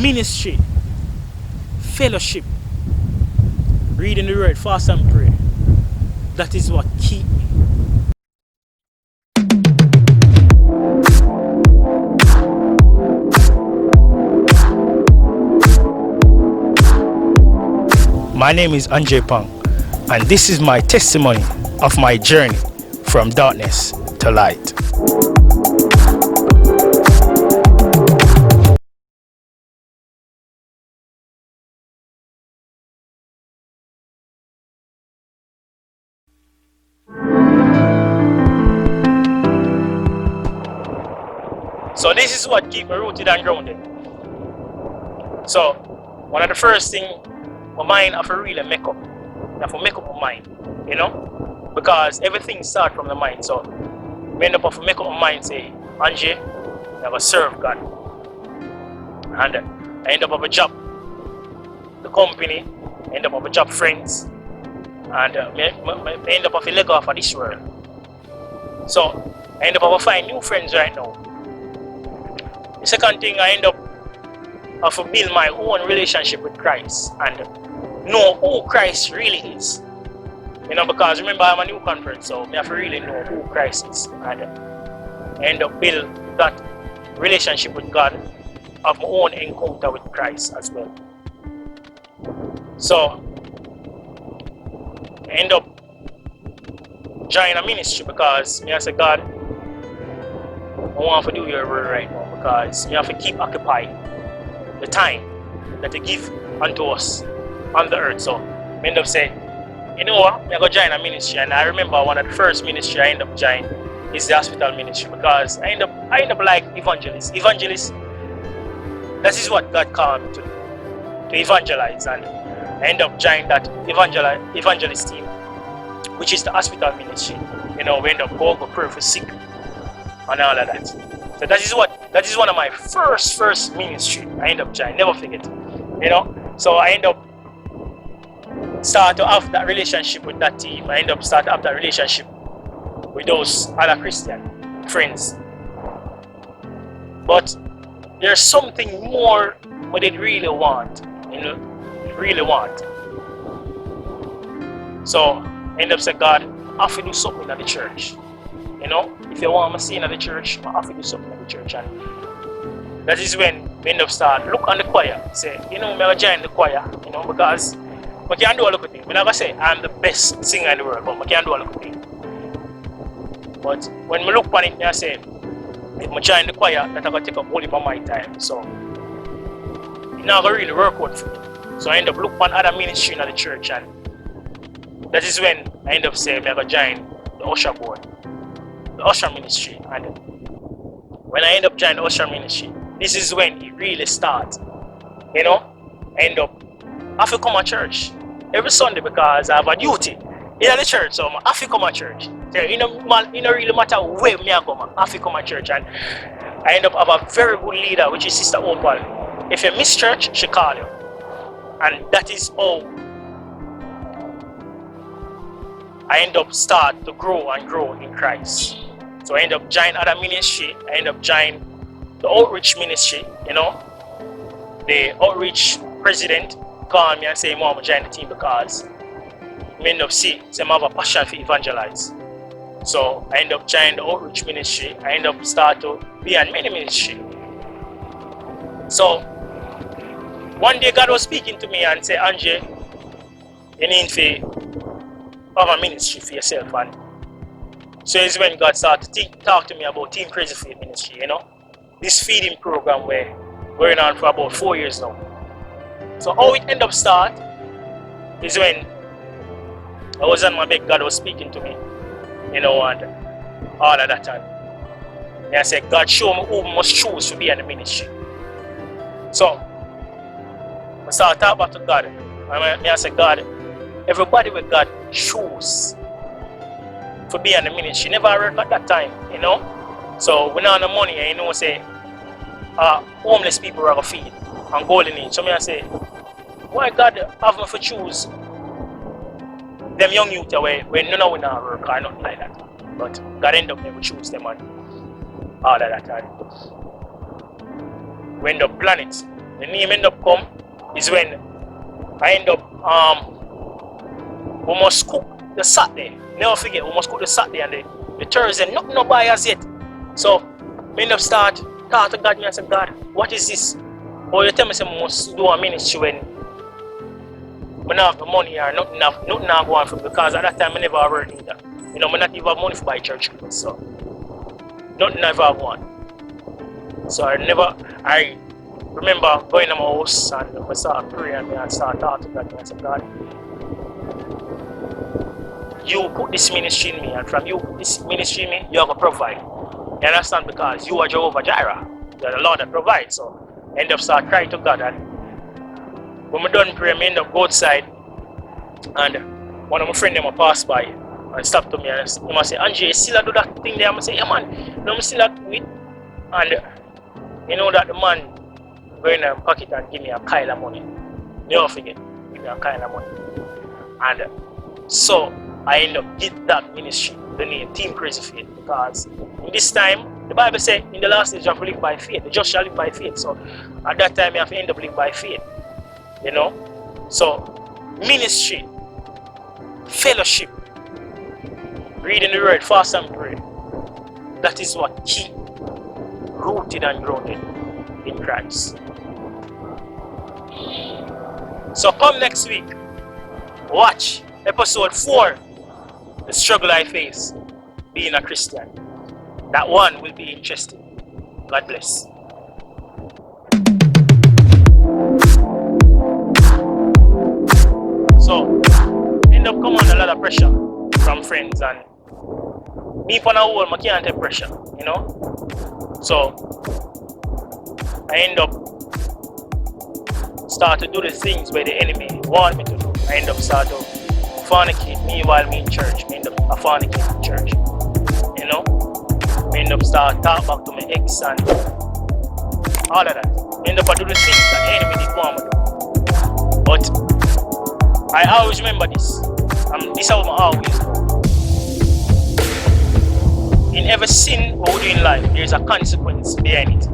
ministry, fellowship, reading the word, fast and pray. That is what keep me. My name is Phang, and this is my testimony of my journey from darkness to light. So this is what keeps me rooted and grounded. So one of the first things my mind have to really make up. I have to make up my mind, you know? Because everything starts from the mind. So I end up have to make up my mind, say, Angie, you have to serve God. And I end up have a job. The company, I end up have a job friends. And I end up have a leg off of this world. So I end up have to find new friends right now. The second thing, I end up have to build my own relationship with Christ and know who Christ really is. You know, because remember I'm a new convert, so I have to really know who Christ is. And I end up build that relationship with God, have my own encounter with Christ as well. So I end up joining a ministry because I say, God, I want to do your word right now because we have to keep occupying the time that you give unto us on the earth. So I end up saying, you know what, I'm going to join a ministry. And I remember one of the first ministry I end up joining is the hospital ministry because I end up like evangelist. Evangelist, that is what God called me to evangelize. And I end up joining that evangelist team, which is the hospital ministry. You know, we end up going to pray for sick and all of that. So that is one of my first ministry I end up joining, never forget. You know, so I end up start to have that relationship with that team. I end up start to have that relationship with those other Christian friends. But there's something more what they really want, you know, really want. So I end up saying, God, I have to do something at the church. You know, if you want me to see in the church, I have to do something in the church. And that is when we end up start look on the choir, say, you know, I'm going to join the choir, you know, because I can do a lot of things. I never say I'm the best singer in the world, but I can do a lot of things. But when I look on it, I say, if I join the choir, that's going to take up all of my time. So it's not going to really work out for me. So I end up looking on other ministry in the church, and that is when I end up saying I'm going to join the usher board, the usher ministry. And when I end up joining the usher ministry, this is when it really starts. You know, I end up I have to come to church every Sunday because I have a duty in the church. So I have to come to church. So it don't really matter where I go, I have to come to church. And I end up have a very good leader, which is Sister Opal. If you miss church, she call you. And that is how I end up start to grow and grow in Christ. So I end up joining other ministry. I end up joining the outreach ministry, you know. The outreach president call me and say, Mom, join the team because I end up see, so I have a passion for evangelize. So I end up joining the outreach ministry. I end up start to be in many ministry. So one day God was speaking to me and say, Angie, you need to have a ministry for yourself. And so it's when God started to talk to me about Team Crazy Faith Ministry, you know. This feeding program we're going on for about 4 years now. So how it ended up start is when I was on my bed, God was speaking to me, you know, and all of that. And I said, God, show me who must choose to be in the ministry. So I started talking back to God. And I said, God, everybody with God choose to be in the ministry. Never work at that time, you know. So we not have the money, and you know, say, homeless people are going to feed and golden age. So I say, why God have me to choose them young youth where none of them not work or nothing like that. But God end up never choose them and all of that. And we end up planning it. the name end up come is when I end up we must cook the Saturday. Never forget, we must cook the Saturday and the Thursday, nothing no buy as yet. So I end up start talk to God, me and say, God, what is this? Or you tell me say I must do a ministry when I don't have the money or nothing I go on for, because at that time I never worked either. You know, I not even have money for buy church clothes, so nothing I ever have one. So I remember going to my house and I started praying and I started talking to God and I said, God, you put this ministry in me, and from you put this ministry in me, you have to provide. You understand? Because you are Jehovah Jireh. You are the Lord that provides. So I end up start crying to God, and when I done praying, I end up go outside and one of my friends pass by and stop to me and he must say, Andre, you still do that thing there? I say, yeah man, no, I still do it. And you know that the man go in and pocket and give me a pile of money. Never forget, give me a pile of money. And so I end up get that ministry, the name Team Crazy Faith, because in this time, the Bible says in the last days you have to live by faith. The just shall live by faith. So at that time you have to end up living by faith. You know? So ministry, fellowship, reading the word, fast and pray. That is what keep rooted and grounded in Christ. So come next week, watch episode 4, the struggle I face being a Christian. That one will be interesting. God bless. So end up come under a lot of pressure from friends, and me on a whole, I can't take pressure, you know. So I end up start to do the things where the enemy want me to do. I end up start to fornicate. Meanwhile, me in church, I end up fornicate in church, you know. I end up start talk back to my ex and all of that. I end up do the things that the enemy did want me to do. But I always remember this. This is how I always do. In every sin what we do in life, there is a consequence behind it.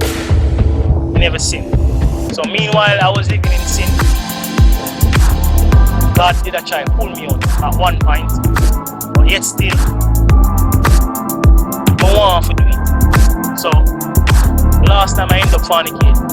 In every sin. So meanwhile, I was living in sin. God did a try to pull me out at one point, but yet still, I want to do it. So last time I ended up fornicating.